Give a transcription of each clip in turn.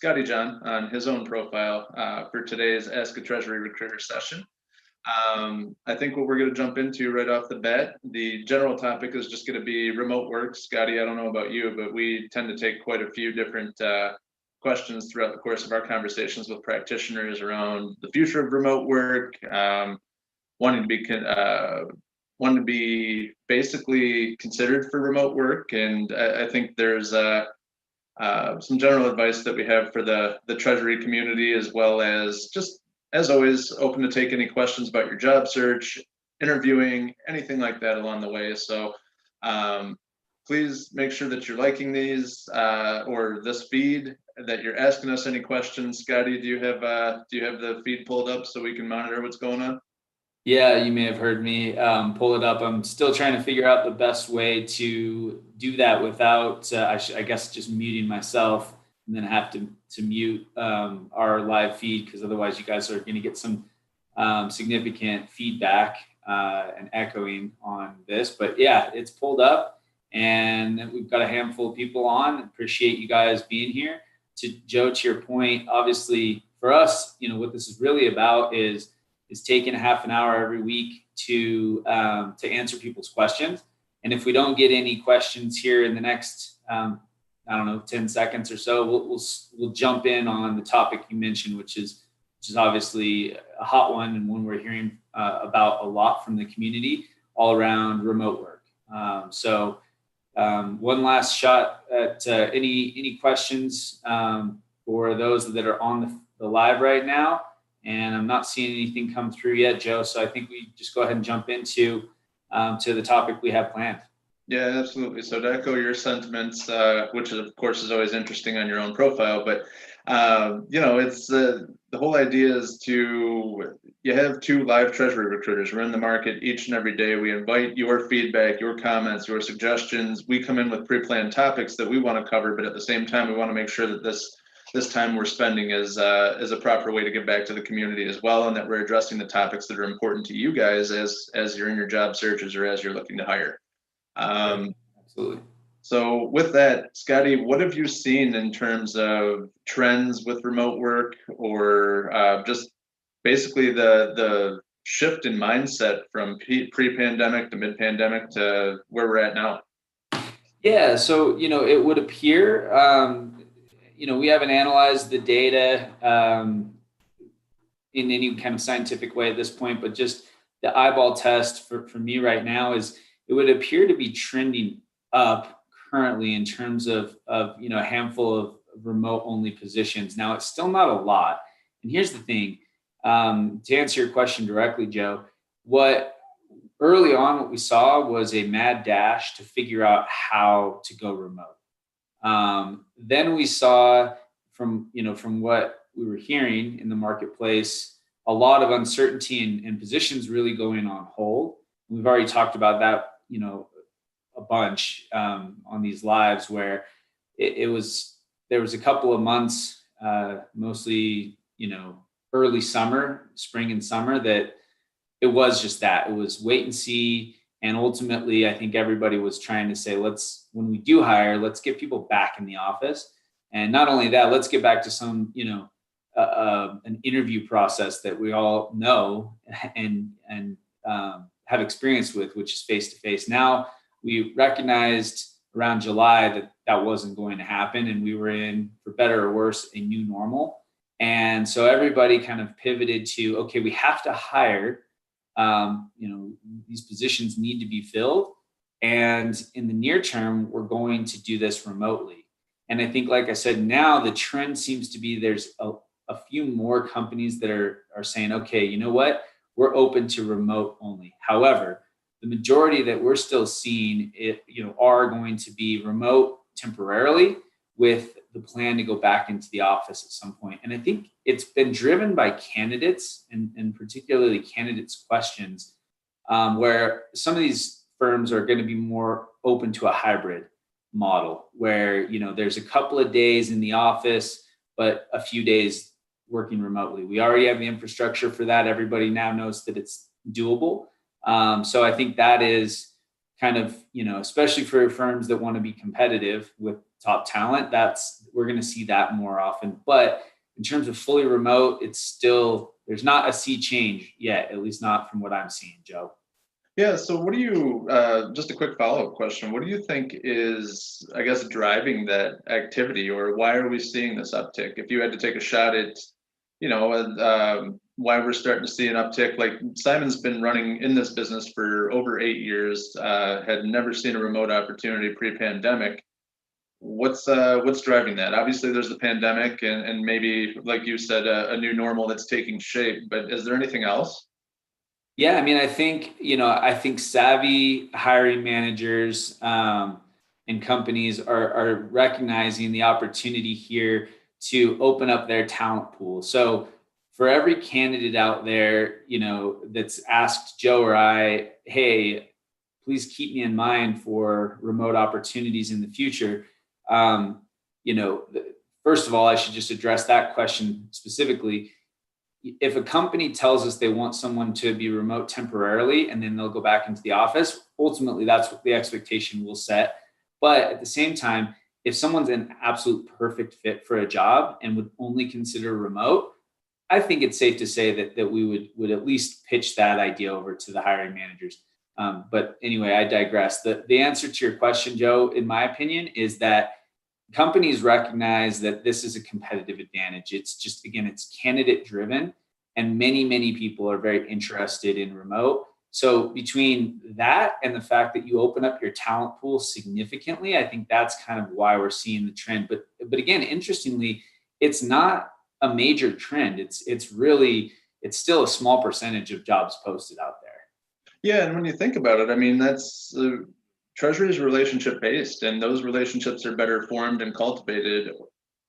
Scotty John on his own profile for today's Ask a Treasury Recruiter session. I think what we're going to jump into right off the bat, the general topic is just going to be remote work. Scotty, I don't know about you, but we tend to take quite a few different questions throughout the course of our conversations with practitioners around the future of remote work, wanting to be basically considered for remote work. And I think there's some general advice that we have for the Treasury community, as well as just, as always, open to take any questions about your job search, interviewing, anything like that along the way. So please make sure that you're liking these or this feed, that you're asking us any questions. Scotty, do you have the feed pulled up so we can monitor what's going on? Yeah, you may have heard me pull it up. I'm still trying to figure out the best way to do that without, I guess, just muting myself and then have to mute our live feed, because otherwise you guys are going to get some significant feedback and echoing on this. But yeah, it's pulled up and we've got a handful of people on. Appreciate you guys being here. To Joe, to your point, obviously for us, what this is really about is taking a half an hour every week to answer people's questions. And if we don't get any questions here in the next, 10 seconds or so, we'll jump in on the topic you mentioned, which is obviously a hot one, and one we're hearing about a lot from the community, all around remote work. One last shot at any questions for those that are on the live right now. And I'm not seeing anything come through yet, Joe. So I think we just go ahead and jump into to the topic we have planned. Yeah, absolutely. So to echo your sentiments, which of course is always interesting on your own profile, but it's the whole idea is you have two live Treasury recruiters. We're in the market each and every day. We invite your feedback, your comments, your suggestions. We come in with pre-planned topics that we want to cover, but at the same time, we want to make sure that this time we're spending is a proper way to give back to the community as well, and that we're addressing the topics that are important to you guys as you're in your job searches or as you're looking to hire. Absolutely. So with that, Scotty, what have you seen in terms of trends with remote work, or just basically the shift in mindset from pre-pandemic to mid-pandemic to where we're at now? Yeah, so it would appear we haven't analyzed the data in any kind of scientific way at this point, but just the eyeball test for me right now is it would appear to be trending up currently in terms of a handful of remote only positions. Now, it's still not a lot. And here's the thing, to answer your question directly, Joe, early on what we saw was a mad dash to figure out how to go remote. Then we saw from what we were hearing in the marketplace, a lot of uncertainty and positions really going on hold. We've already talked about that, a bunch on these lives, where there was a couple of months, mostly, early summer, spring and summer, that it was just that. It was wait and see. And ultimately, I think everybody was trying to say, when we do hire, let's get people back in the office. And not only that, let's get back to some, an interview process that we all know and have experience with, which is face-to-face. Now, we recognized around July that wasn't going to happen, and we were in, for better or worse, a new normal. And so everybody kind of pivoted to, okay, we have to hire. These positions need to be filled. And in the near term, we're going to do this remotely. And I think, like I said, now the trend seems to be there's a few more companies that are saying, okay, you know what? We're open to remote only. However, the majority that we're still seeing are going to be remote temporarily, with the plan to go back into the office at some point. And I think it's been driven by candidates and particularly candidates' questions, where some of these firms are going to be more open to a hybrid model, where there's a couple of days in the office, but a few days working remotely. We already have the infrastructure for that. Everybody now knows that it's doable. So I think that is kind of, especially for firms that want to be competitive with top talent, we're going to see that more often. But in terms of fully remote, there's not a sea change yet, at least not from what I'm seeing, Joe. Yeah. So what do you, just a quick follow-up question. What do you think is, I guess, driving that activity, or why are we seeing this uptick? If you had to take a shot at, why we're starting to see an uptick, like Simon's been running in this business for over 8 years, had never seen a remote opportunity pre-pandemic. What's driving that? Obviously there's the pandemic and maybe, like you said, a new normal that's taking shape, but is there anything else? Yeah, I mean, I think savvy hiring managers and companies are recognizing the opportunity here to open up their talent pool. So for every candidate out there, that's asked Joe or I, hey, please keep me in mind for remote opportunities in the future. First of all, I should just address that question specifically. If a company tells us they want someone to be remote temporarily and then they'll go back into the office, ultimately that's what the expectation we'll set. But at the same time, if someone's an absolute perfect fit for a job and would only consider remote, I think it's safe to say that we would at least pitch that idea over to the hiring managers. But anyway, I digress. The answer to your question, Joe, in my opinion, is that companies recognize that this is a competitive advantage. It's just, again, it's candidate driven, and many people are very interested in remote. So between that and the fact that you open up your talent pool significantly, I think that's kind of why we're seeing the trend. But again, interestingly, it's not a major trend. It's still a small percentage of jobs posted out there. Yeah, and when you think about it, I mean, that's Treasury is relationship based, and those relationships are better formed and cultivated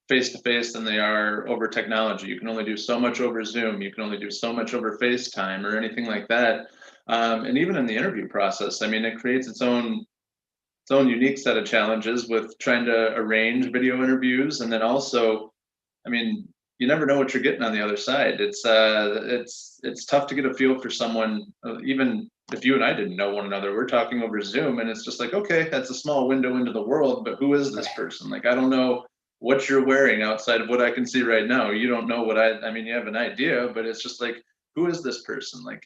face to face than they are over technology. You can only do so much over Zoom. You can only do so much over FaceTime or anything like that. And even in the interview process, I mean, it creates its own unique set of challenges with trying to arrange video interviews, and then also, I mean, you never know what you're getting on the other side. It's tough to get a feel for someone, even if you and I didn't know one another. We're talking over Zoom, and it's just like, okay, that's a small window into the world, but who is this person? Like, I don't know what you're wearing outside of what I can see right now. You don't know what I mean, you have an idea, but it's just like, who is this person? Like,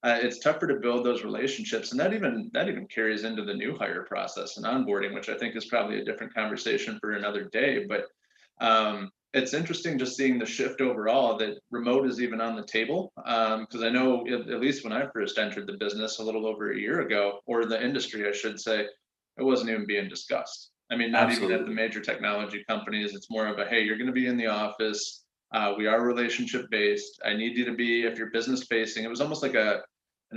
it's tougher to build those relationships, and that even carries into the new hire process and onboarding, which I think is probably a different conversation for another day. But it's interesting just seeing the shift overall, that remote is even on the table. Because I know, at least when I first entered the business a little over a year ago, or the industry, I should say, it wasn't even being discussed. I mean, not Absolutely. Even at the major technology companies. It's more of a, hey, you're going to be in the office. We are relationship based. I need you to be, if you're business facing, it was almost like an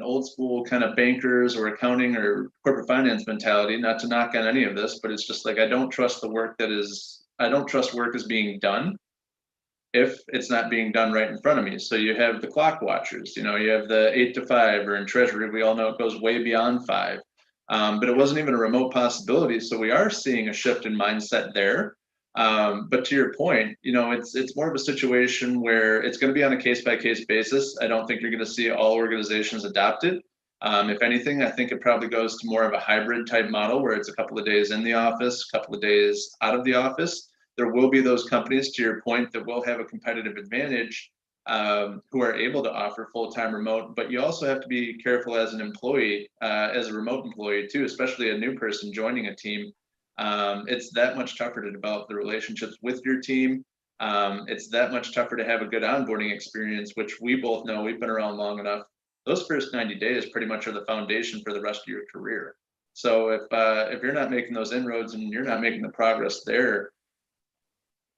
old school kind of bankers or accounting or corporate finance mentality, not to knock on any of this, but it's just like, I don't trust work is being done if it's not being done right in front of me. So you have the clock watchers, you have the 8 to 5, or in Treasury, we all know it goes way beyond 5. But it wasn't even a remote possibility. So we are seeing a shift in mindset there. But to your point, it's more of a situation where it's going to be on a case-by-case basis. I don't think you're going to see all organizations adopt it. If anything, I think it probably goes to more of a hybrid type model where it's a couple of days in the office, a couple of days out of the office. There will be those companies, to your point, that will have a competitive advantage, who are able to offer full-time remote. But you also have to be careful as an employee, as a remote employee too, especially a new person joining a team. It's that much tougher to develop the relationships with your team. It's that much tougher to have a good onboarding experience, which we both know, we've been around long enough. Those first 90 days pretty much are the foundation for the rest of your career. So if you're not making those inroads and you're not making the progress there,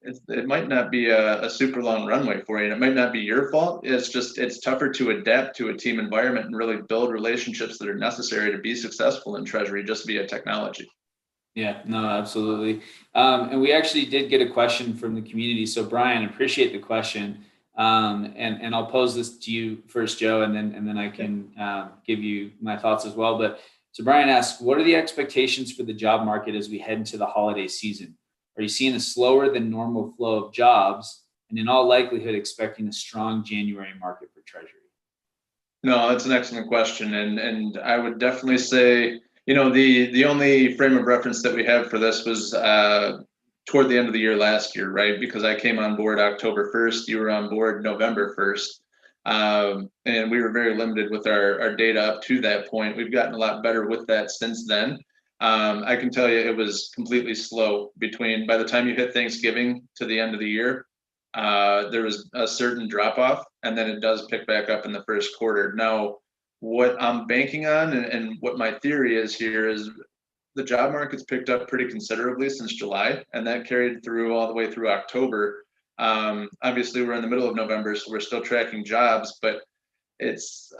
it might not be a super long runway for you, and it might not be your fault. It's tougher to adapt to a team environment and really build relationships that are necessary to be successful in Treasury just via technology. Yeah, no, absolutely. And we actually did get a question from the community. So Brian, appreciate the question. And I'll pose this to you first, Joe, and then I can give you my thoughts as well. But so Brian asks, what are the expectations for the job market as we head into the holiday season? Are you seeing a slower than normal flow of jobs, and in all likelihood expecting a strong January market for Treasury? No, that's an excellent question. And I would definitely say, The only frame of reference that we have for this was toward the end of the year last year, right? Because I came on board October 1st, you were on board November 1st. And we were very limited with our data up to that point. We've gotten a lot better with that since then. I can tell you it was completely slow by the time you hit Thanksgiving to the end of the year. There was a certain drop off, and then it does pick back up in the first quarter. Now, what I'm banking on and what my theory is here is the job market's picked up pretty considerably since July, and that carried through all the way through October. Obviously, we're in the middle of November, so we're still tracking jobs, but it's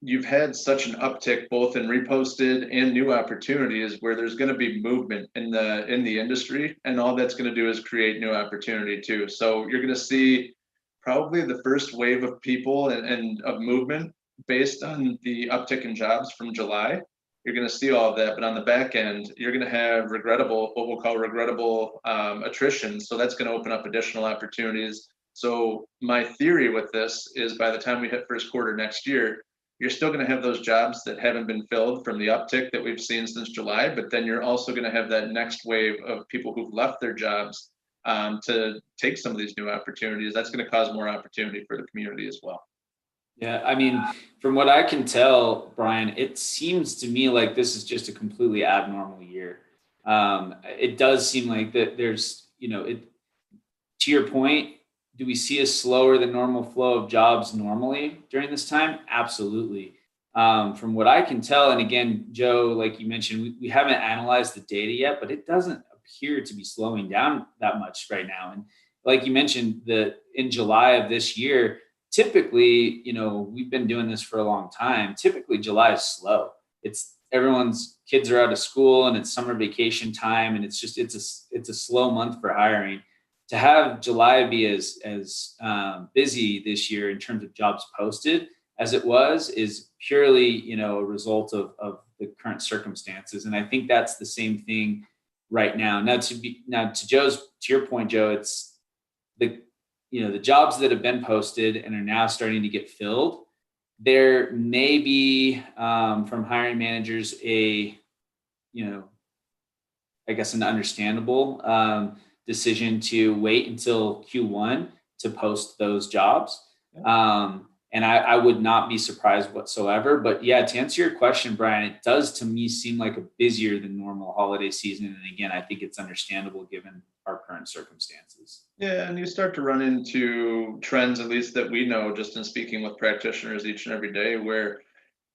you've had such an uptick both in reposted and new opportunities where there's going to be movement in the industry, and all that's going to do is create new opportunity too. So you're going to see probably the first wave of people and of movement based on the uptick in jobs from July. You're going to see all of that, but on the back end, you're going to have what we'll call regrettable attrition. So that's going to open up additional opportunities. So my theory with this is by the time we hit first quarter next year, you're still going to have those jobs that haven't been filled from the uptick that we've seen since July, but then you're also going to have that next wave of people who've left their jobs to take some of these new opportunities. That's going to cause more opportunity for the community as well. Yeah, I mean, from what I can tell, Brian, it seems to me like this is just a completely abnormal year. It does seem like that there's, to your point, do we see a slower than normal flow of jobs normally during this time? Absolutely. From what I can tell, and again, Joe, like you mentioned, we haven't analyzed the data yet, but it doesn't appear to be slowing down that much right now. And like you mentioned, in July of this year, typically, we've been doing this for a long time. Typically, July is slow. It's everyone's kids are out of school and it's summer vacation time, and it's a slow month for hiring. To have July be as busy this year in terms of jobs posted as it was is purely, a result of the current circumstances. And I think that's the same thing right now. Now to your point, Joe, it's the jobs that have been posted and are now starting to get filled. There may be from hiring managers an understandable decision to wait until Q1 to post those jobs. And I would not be surprised whatsoever. But yeah, to answer your question, Brian, it does to me seem like a busier than normal holiday season. And again, I think it's understandable given our current circumstances. Yeah, and you start to run into trends, at least that we know, just in speaking with practitioners each and every day, where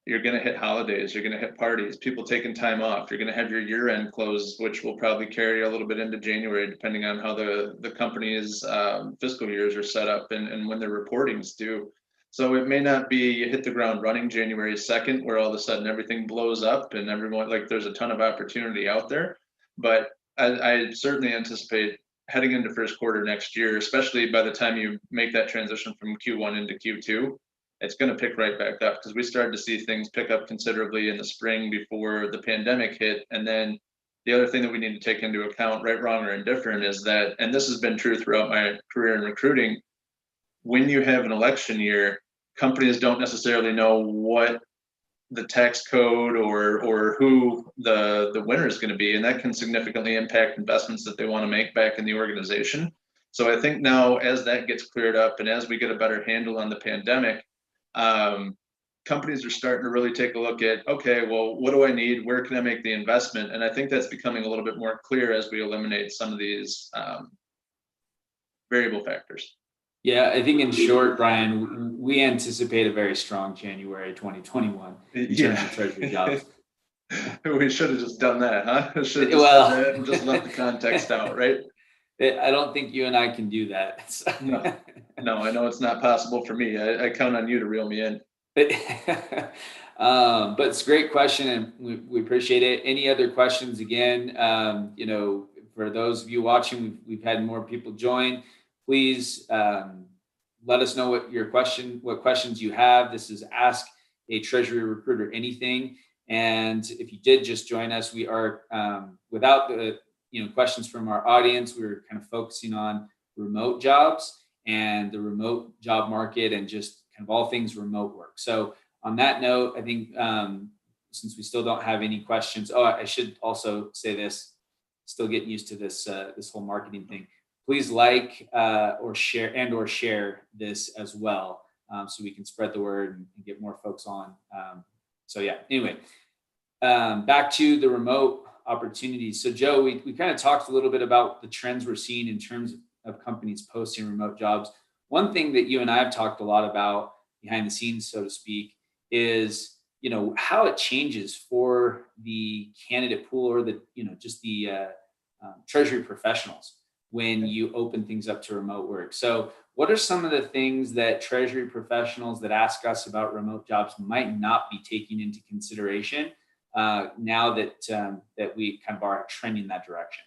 you're going to hit holidays, you're going to hit parties, people taking time off, you're going to have your year-end close, which will probably carry a little bit into January, depending on how the company's fiscal years are set up and when their reporting's due. So it may not be you hit the ground running January 2nd, where all of a sudden everything blows up and everyone, like, there's a ton of opportunity out there. But I certainly anticipate heading into first quarter next year, especially by the time you make that transition from Q1 into Q2, it's going to pick right back up, because we started to see things pick up considerably in the spring before the pandemic hit. And then the other thing that we need to take into account, right, wrong, or indifferent, is that, and this has been true throughout my career in recruiting, when you have an election year, companies don't necessarily know what the tax code or who the winner is going to be, and that can significantly impact investments that they want to make back in the organization. So I think now, as that gets cleared up and as we get a better handle on the pandemic, companies are starting to really take a look at, okay, well, what do I need? Where can I make the investment? And I think that's becoming a little bit more clear as we eliminate some of these variable factors. Yeah, I think in short, Brian, we anticipate a very strong January 2021 in terms of Treasury jobs. We should have just done that, huh? Should have just done that and just left the context out, right? I don't think you and I can do that. No, I know it's not possible for me. I count on you to reel me in. But it's a great question, and we appreciate it. Any other questions? Again, for those of you watching, we've had more people join. Please let us know what questions you have. This is Ask a Treasury Recruiter Anything. And if you did just join us, we are without the questions from our audience, we're kind of focusing on remote jobs and the remote job market and just kind of all things remote work. So on that note, I think since we still don't have any questions. Oh, I should also say this, still getting used to this, this whole marketing thing. Please like or share this as well, so we can spread the word and get more folks on. So yeah, anyway, back to the remote opportunities. So Joe, we kind of talked a little bit about the trends we're seeing in terms of companies posting remote jobs. One thing that you and I have talked a lot about behind the scenes, so to speak, is, you know, how it changes for the candidate pool or the, you know, just the Treasury professionals when you open things up to remote work. So what are some of the things that Treasury professionals that ask us about remote jobs might not be taking into consideration now that that we kind of are trending in that direction?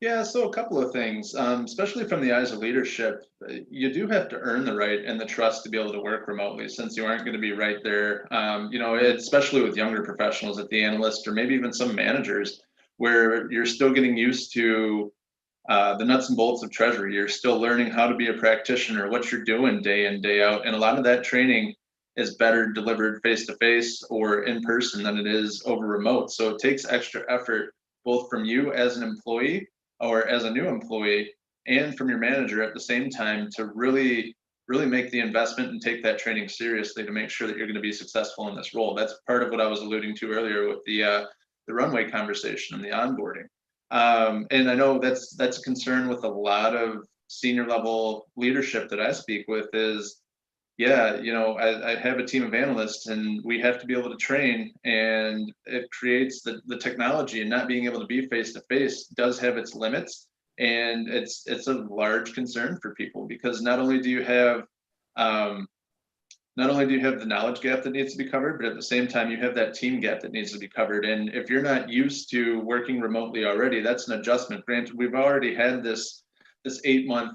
Yeah, so a couple of things, especially from the eyes of leadership, you do have to earn the right and the trust to be able to work remotely, since you aren't going to be right there. You know, especially with younger professionals at the Analyst, or maybe even some managers, where you're still getting used to the nuts and bolts of Treasury. You're still learning how to be a practitioner, what you're doing day in, day out. And a lot of that training is better delivered face to face or in person than it is over remote. So it takes extra effort, both from you as an employee or as a new employee, and from your manager at the same time, to really make the investment and take that training seriously to make sure that you're going to be successful in this role. That's part of what I was alluding to earlier with the runway conversation and the onboarding. And I know that's a concern with a lot of senior level leadership that I speak with is, yeah, you know, I have a team of analysts and we have to be able to train, and it creates the technology, and not being able to be face to face does have its limits. And it's a large concern for people, because not only do you have the knowledge gap that needs to be covered, but at the same time, you have that team gap that needs to be covered. And if you're not used to working remotely already, that's an adjustment. Granted, we've already had this 8-month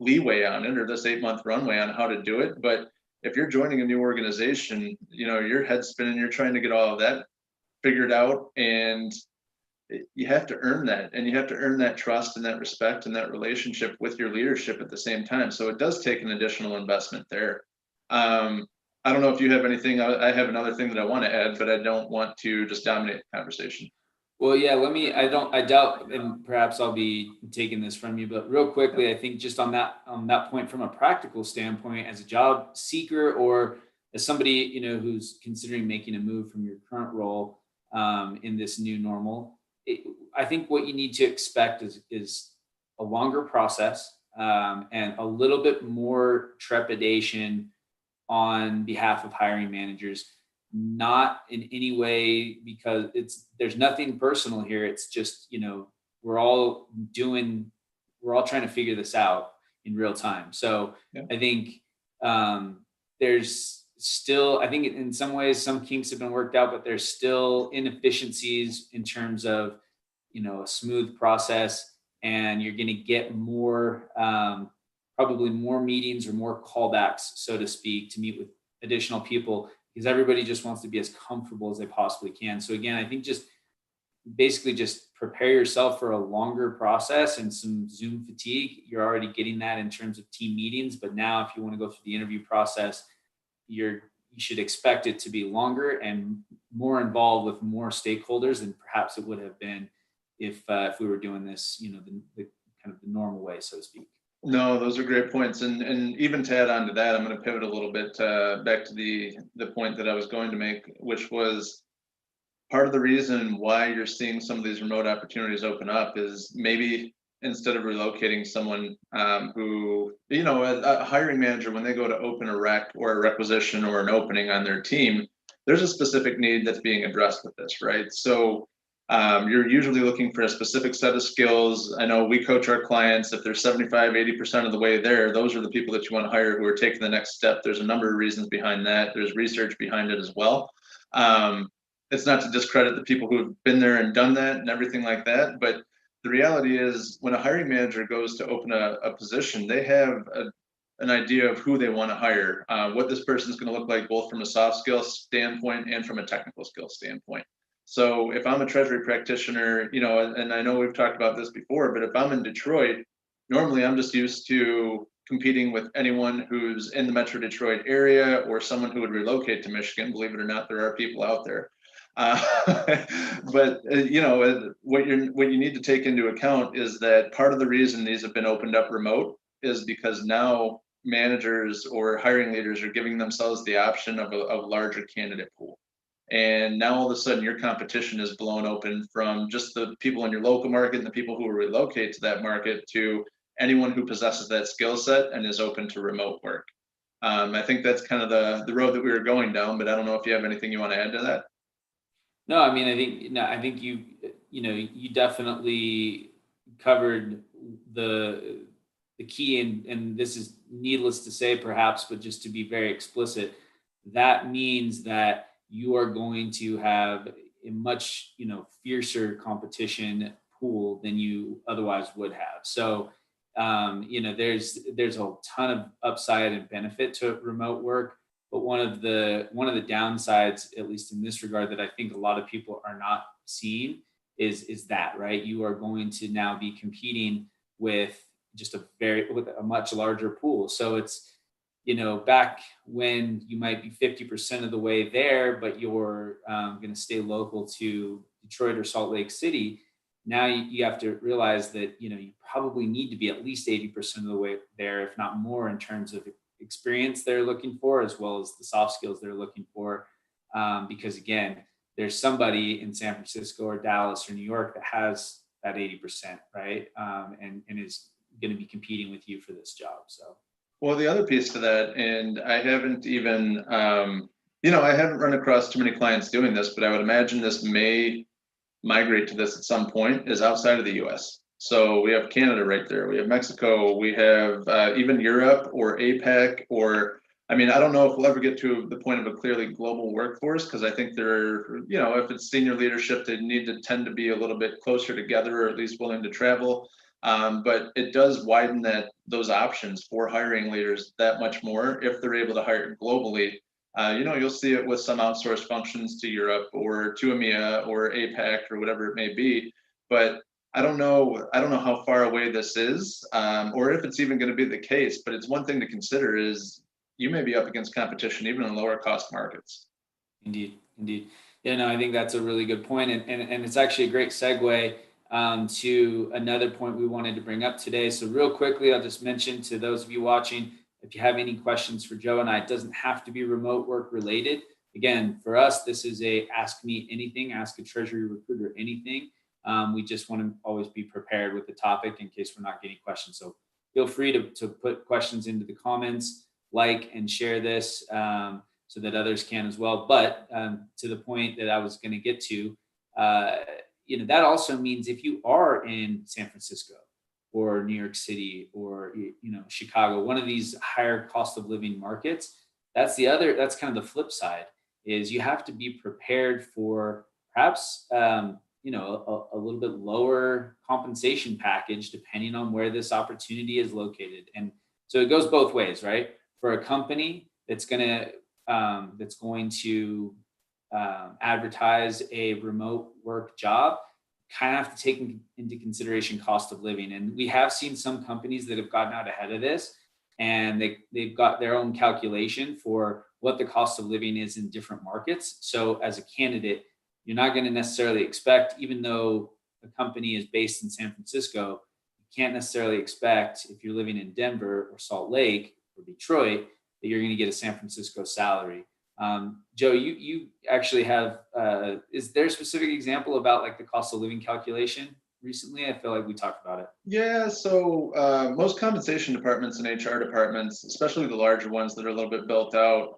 leeway on it, or this 8-month runway on how to do it. But if you're joining a new organization, you know, your head's spinning, you're trying to get all of that figured out, and you have to earn that, and you have to earn that trust and that respect and that relationship with your leadership at the same time. So it does take an additional investment there. I don't know if you have anything. I have another thing that I want to add, but I don't want to just dominate the conversation. Well, yeah, I doubt, and perhaps I'll be taking this from you, but real quickly, I think just on that point, from a practical standpoint, as a job seeker or as somebody, you know, who's considering making a move from your current role in this new normal, I think what you need to expect is a longer process and a little bit more trepidation on behalf of hiring managers. Not in any way, because there's nothing personal here. It's just, you know, we're all trying to figure this out in real time. So yeah. I think there's still, I think in some ways, some kinks have been worked out, but there's still inefficiencies in terms of, you know, a smooth process, and you're going to get more, probably more meetings or more callbacks, so to speak, to meet with additional people, because everybody just wants to be as comfortable as they possibly can. So again, I think just basically just prepare yourself for a longer process and some Zoom fatigue. You're already getting that in terms of team meetings, but now if you want to go through the interview process, you should expect it to be longer and more involved with more stakeholders than perhaps it would have been if we were doing this, you know, the kind of the normal way, so to speak. No, those are great points. And even to add on to that, I'm going to pivot a little bit back to the point that I was going to make, which was part of the reason why you're seeing some of these remote opportunities open up is maybe instead of relocating someone who, you know, a hiring manager, when they go to open a rec or a requisition or an opening on their team, there's a specific need that's being addressed with this, right? So you're usually looking for a specific set of skills. I know we coach our clients, if they're 75, 80% of the way there, those are the people that you want to hire who are taking the next step. There's a number of reasons behind that. There's research behind it as well. It's not to discredit the people who have been there and done that and everything like that. But the reality is, when a hiring manager goes to open a position, they have an idea of who they want to hire, what this person is going to look like, both from a soft skill standpoint and from a technical skill standpoint. So if I'm a Treasury practitioner, you know, and I know we've talked about this before, but if I'm in Detroit, normally I'm just used to competing with anyone who's in the Metro Detroit area or someone who would relocate to Michigan. Believe it or not, there are people out there. But you know, what you need to take into account is that part of the reason these have been opened up remote is because now managers or hiring leaders are giving themselves the option of a larger candidate pool. And now all of a sudden your competition is blown open from just the people in your local market and the people who will relocate to that market to anyone who possesses that skill set and is open to remote work. I think that's kind of the road that we were going down, but I don't know if you have anything you want to add to that. No, I mean, I think you definitely covered the key, and this is needless to say, perhaps, but just to be very explicit, that means that you are going to have a much, fiercer competition pool than you otherwise would have. So, there's a ton of upside and benefit to remote work. But one of the downsides, at least in this regard, that I think a lot of people are not seeing is that, right? You are going to now be competing with with a much larger pool. So it's, back when you might be 50% of the way there, but you're going to stay local to Detroit or Salt Lake City. Now you have to realize that, you probably need to be at least 80% of the way there, if not more, in terms of experience they're looking for, as well as the soft skills they're looking for. Because again, there's somebody in San Francisco or Dallas or New York that has that 80%, right? And is going to be competing with you for this job. So, well, the other piece to that, and I haven't even, I haven't run across too many clients doing this, but I would imagine this may migrate to this at some point, is outside of the US. So we have Canada right there. We have Mexico. We have even Europe or APAC, or, I mean, I don't know if we'll ever get to the point of a clearly global workforce, because I think if it's senior leadership, they need to tend to be a little bit closer together, or at least willing to travel. But it does widen those options for hiring leaders that much more if they're able to hire globally. You'll see it with some outsourced functions to Europe or to EMEA or APAC or whatever it may be. But I don't know how far away this is, or if it's even going to be the case. But it's one thing to consider is you may be up against competition even in lower cost markets. Indeed. Yeah, no, I think that's a really good point, and it's actually a great segue to another point we wanted to bring up today. So real quickly, I'll just mention to those of you watching, if you have any questions for Joe and I, it doesn't have to be remote work related. Again, for us, this is a ask me anything, ask a Treasury recruiter anything. We just want to always be prepared with the topic in case we're not getting questions. So feel free to put questions into the comments, like and share this so that others can as well. But to the point that I was going to get to, that also means if you are in San Francisco or New York City or Chicago, one of these higher cost of living markets, that's kind of the flip side, is you have to be prepared for perhaps a little bit lower compensation package depending on where this opportunity is located. And so it goes both ways, right? For a company that's going to advertise a remote work job, kind of have to take into consideration cost of living. And we have seen some companies that have gotten out ahead of this, and they've got their own calculation for what the cost of living is in different markets. So as a candidate, you're not going to necessarily expect, even though the company is based in San Francisco, you can't necessarily expect, if you're living in Denver or Salt Lake or Detroit, that you're going to get a San Francisco salary. Joe, you actually have, is there a specific example about like the cost of living calculation recently? I feel like we talked about it. Yeah, so most compensation departments and HR departments, especially the larger ones that are a little bit built out,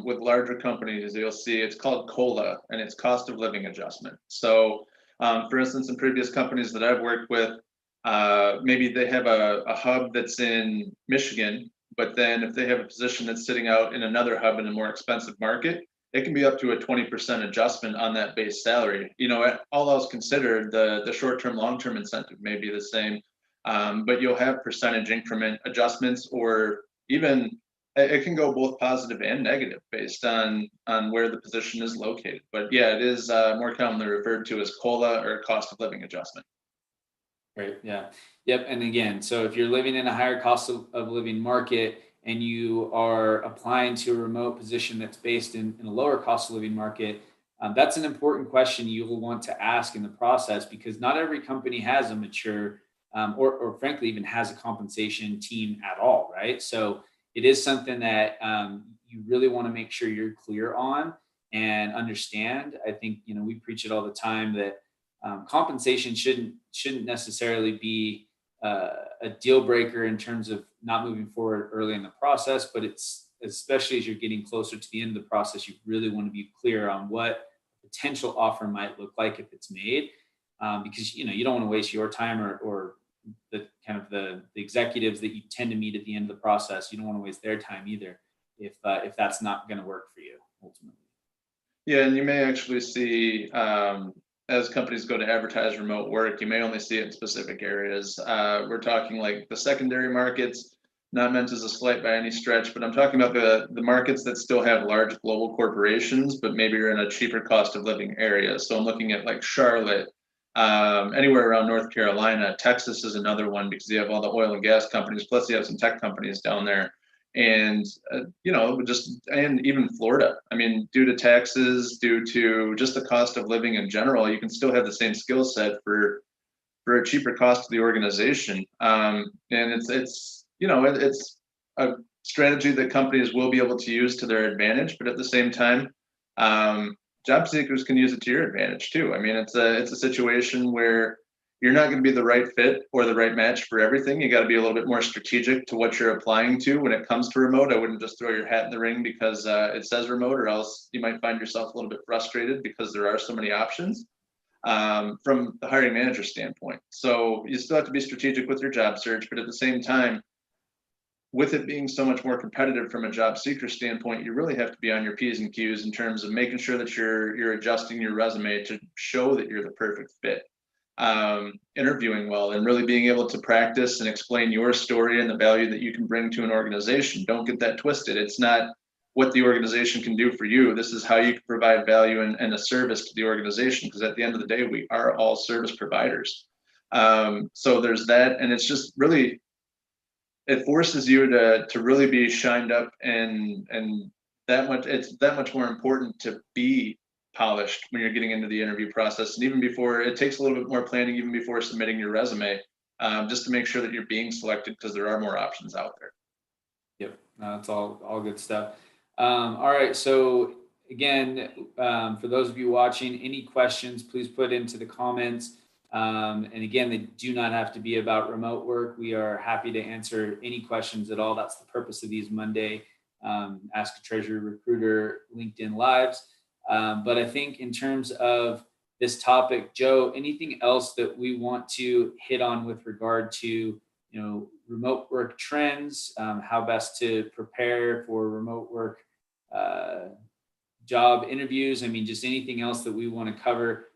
with larger companies, you'll see it's called COLA, and it's cost of living adjustment. So for instance, in previous companies that I've worked with, maybe they have a hub that's in Michigan, but then if they have a position that's sitting out in another hub in a more expensive market, it can be up to a 20% adjustment on that base salary. All else considered, the short-term, long-term incentive may be the same, but you'll have percentage increment adjustments, or even it can go both positive and negative based on where the position is located. But yeah, it is more commonly referred to as COLA, or cost of living adjustment. Right. Yeah. Yep. And again, so if you're living in a higher cost of living market and you are applying to a remote position that's based in a lower cost of living market, that's an important question you will want to ask in the process, because not every company has a mature or frankly even has a compensation team at all, right? So it is something that you really want to make sure you're clear on and understand. I think, we preach it all the time that compensation shouldn't necessarily be a deal breaker in terms of not moving forward early in the process, but it's especially as you're getting closer to the end of the process, you really want to be clear on what a potential offer might look like if it's made, because you don't want to waste your time or the kind of the executives that you tend to meet at the end of the process. You don't want to waste their time either if that's not going to work for you ultimately. Yeah, and you may actually see as companies go to advertise remote work, you may only see it in specific areas. We're talking like the secondary markets, not meant as a slight by any stretch, but I'm talking about the markets that still have large global corporations, but maybe you're in a cheaper cost of living area. So I'm looking at like Charlotte, anywhere around North Carolina. Texas is another one because you have all the oil and gas companies, plus you have some tech companies down there. And and even Florida. I mean, due to taxes, due to just the cost of living in general, you can still have the same skill set for a cheaper cost to the organization. And it's a strategy that companies will be able to use to their advantage, but at the same time, job seekers can use it to your advantage too. I mean, it's a situation where you're not going to be the right fit or the right match for everything. You got to be a little bit more strategic to what you're applying to when it comes to remote. I wouldn't just throw your hat in the ring because it says remote, or else you might find yourself a little bit frustrated because there are so many options from the hiring manager standpoint. So you still have to be strategic with your job search, but at the same time, with it being so much more competitive from a job seeker standpoint, you really have to be on your P's and Q's in terms of making sure that you're adjusting your resume to show that you're the perfect fit. Interviewing well and really being able to practice and explain your story and the value that you can bring to an organization. Don't get that twisted. It's not what the organization can do for you. This is how you can provide value and a service to the organization, because at the end of the day, we are all service providers. So there's that, and it's just really, it forces you to really be shined up and it's that much more important to be polished when you're getting into the interview process. And even before, it takes a little bit more planning even before submitting your resume, just to make sure that you're being selected, because there are more options out there. Yep, that's all good stuff. All right, so again, for those of you watching, any questions, please put into the comments. And again, they do not have to be about remote work. We are happy to answer any questions at all. That's the purpose of these Monday Ask a Treasury Recruiter LinkedIn Lives. But I think in terms of this topic, Joe, anything else that we want to hit on with regard to, remote work trends, how best to prepare for remote work job interviews? I mean, just anything else that we want to cover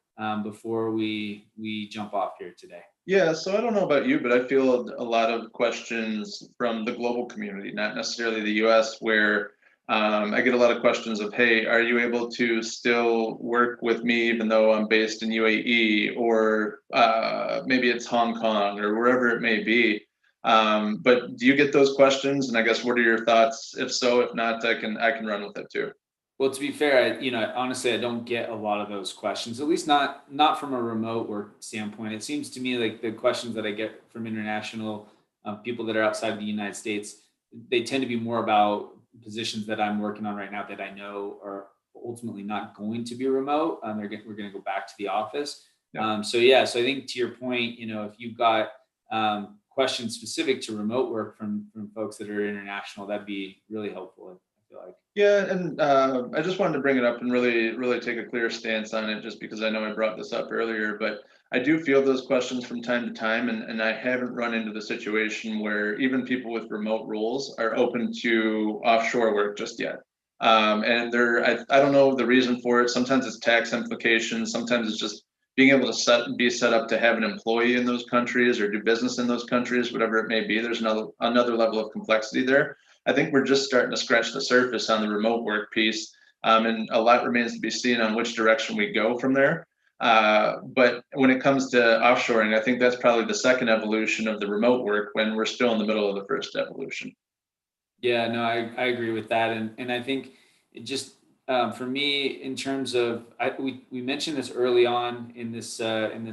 before we jump off here today? Yeah, so I don't know about you, but I feel a lot of questions from the global community, not necessarily the US, where I get a lot of questions of, hey, are you able to still work with me even though I'm based in UAE, or maybe it's Hong Kong or wherever it may be. But do you get those questions? And I guess, what are your thoughts? If so, if not, I can run with it too. Well, to be fair, honestly, I don't get a lot of those questions, at least not from a remote work standpoint. It seems to me like the questions that I get from international people that are outside of the United States, they tend to be more about positions that I'm working on right now that I know are ultimately not going to be remote. We're going to go back to the office. Yeah. So I think to your point, if you've got questions specific to remote work from folks that are international, that'd be really helpful. Like. Yeah, and I just wanted to bring it up and really take a clear stance on it, just because I know I brought this up earlier, but I do field those questions from time to time, and I haven't run into the situation where even people with remote roles are open to offshore work just yet. And I don't know the reason for it. Sometimes it's tax implications, sometimes it's just being able to be set up to have an employee in those countries or do business in those countries, whatever it may be. There's another level of complexity there. I think we're just starting to scratch the surface on the remote work piece, and a lot remains to be seen on which direction we go from there. But when it comes to offshoring, I think that's probably the second evolution of the remote work when we're still in the middle of the first evolution. Yeah, no, I agree with that. And I think it just, for me, in terms of, we mentioned this early on in this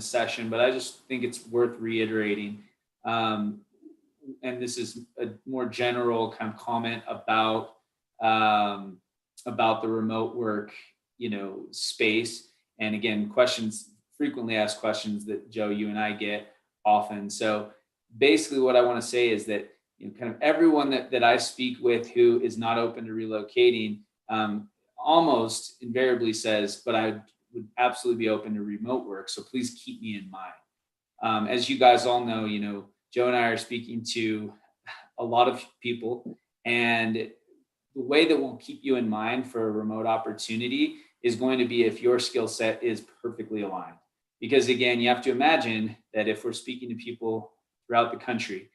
session, but I just think it's worth reiterating. And this is a more general kind of comment about the remote work, space. And again, frequently asked questions that Joe, you and I get often. So basically what I want to say is that, kind of everyone that I speak with who is not open to relocating, almost invariably says, but I would absolutely be open to remote work. So please keep me in mind. As you guys all know, Joe and I are speaking to a lot of people, and the way that we'll keep you in mind for a remote opportunity is going to be if your skill set is perfectly aligned. Because again, you have to imagine that if we're speaking to people throughout the country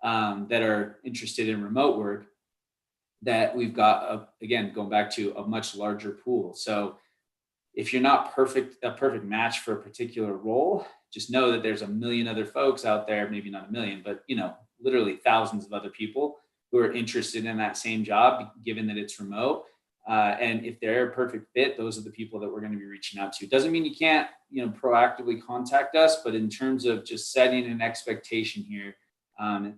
that are interested in remote work, that we've got, again, going back to a much larger pool. So if you're not a perfect match for a particular role, just know that there's a million other folks out there, maybe not a million, but literally thousands of other people who are interested in that same job, given that it's remote. And if they're a perfect fit, those are the people that we're going to be reaching out to. Doesn't mean you can't, proactively contact us, but in terms of just setting an expectation here, I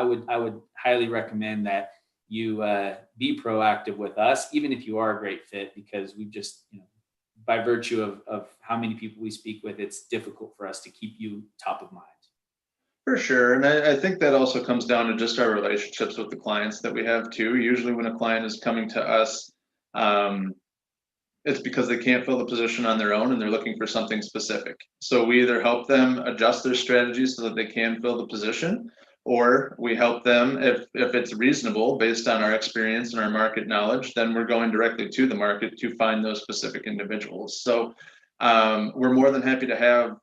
would highly recommend that you be proactive with us, even if you are a great fit, because we've just, by virtue of how many people we speak with, it's difficult for us to keep you top of mind. For sure. And I think that also comes down to just our relationships with the clients that we have too. Usually when a client is coming to us, it's because they can't fill the position on their own and they're looking for something specific. So we either help them adjust their strategies so that they can fill the position, or we help them if it's reasonable based on our experience and our market knowledge, then we're going directly to the market to find those specific individuals. So we're more than happy to have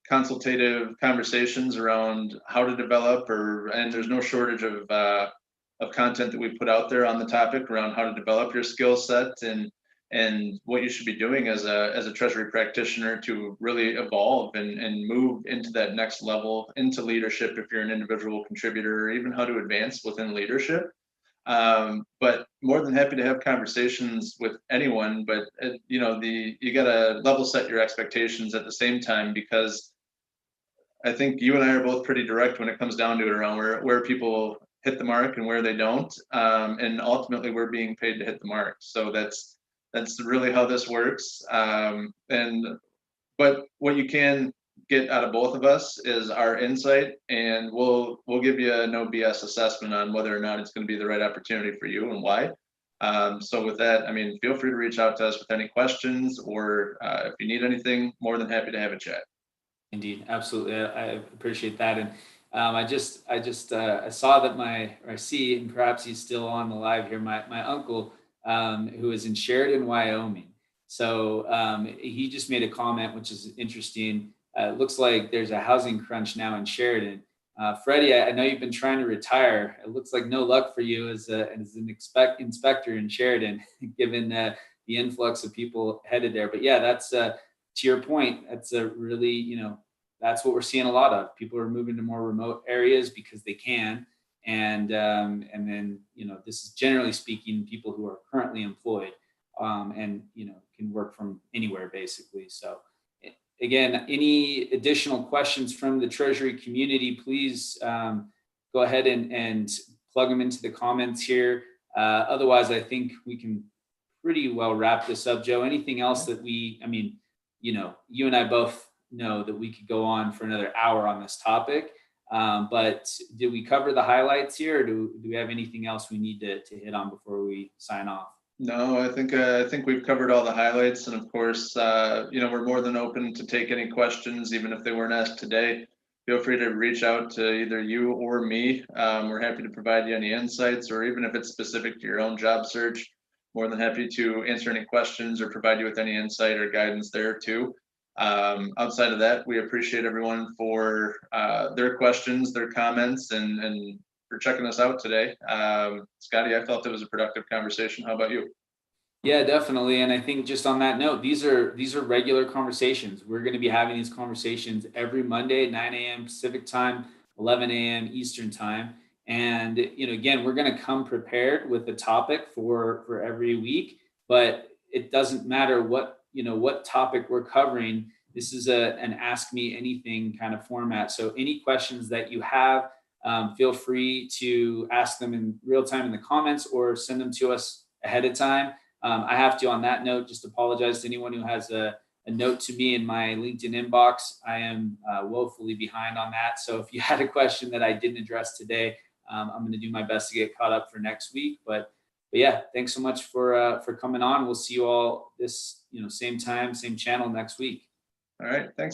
consultative conversations around how to develop, and there's no shortage of content that we put out there on the topic around how to develop your skill set and what you should be doing as a treasury practitioner to really evolve and move into that next level into leadership if you're an individual contributor, or even how to advance within leadership. But more than happy to have conversations with anyone, but you got to level set your expectations at the same time, because I think you and I are both pretty direct when it comes down to it around where people hit the mark and where they don't. And ultimately we're being paid to hit the mark. So that's really how this works. But what you can get out of both of us is our insight, and we'll give you a no BS assessment on whether or not it's going to be the right opportunity for you and why. So with that, feel free to reach out to us with any questions, or if you need anything, more than happy to have a chat. Indeed, absolutely. I appreciate that. And I saw that I see, and perhaps he's still on the live here, my uncle, who is in Sheridan, Wyoming. So he just made a comment, which is interesting. It looks like there's a housing crunch now in Sheridan. Freddie, I know you've been trying to retire. It looks like no luck for you as an inspector in Sheridan, given the influx of people headed there. But yeah, that's to your point. That's a really, that's what we're seeing a lot of. People are moving to more remote areas because they can. And then, this is generally speaking, people who are currently employed and, can work from anywhere basically. So again, any additional questions from the Treasury community, please go ahead and plug them into the comments here. Otherwise, I think we can pretty well wrap this up. Joe, anything else that you and I both know that we could go on for another hour on this topic. But did we cover the highlights here, or do we have anything else we need to hit on before we sign off? No, I think we've covered all the highlights, and of course, we're more than open to take any questions, even if they weren't asked today. Feel free to reach out to either you or me. We're happy to provide you any insights, or even if it's specific to your own job search, more than happy to answer any questions or provide you with any insight or guidance there too. Outside of that, we appreciate everyone for their questions, their comments, and for checking us out today. Scotty, I felt it was a productive conversation. How about you? Yeah, definitely. And I think just on that note, these are regular conversations. We're going to be having these conversations every Monday, 9 a.m. Pacific time, 11 a.m. Eastern time. And again, we're going to come prepared with a topic for every week, but it doesn't matter what topic we're covering. This is an ask me anything kind of format. So any questions that you have, feel free to ask them in real time in the comments or send them to us ahead of time. I have to, on that note, just apologize to anyone who has a note to me in my LinkedIn inbox. I am woefully behind on that. So if you had a question that I didn't address today, I'm going to do my best to get caught up for next week. But yeah, thanks so much for coming on. We'll see you all this same time, same channel next week. All right, thanks.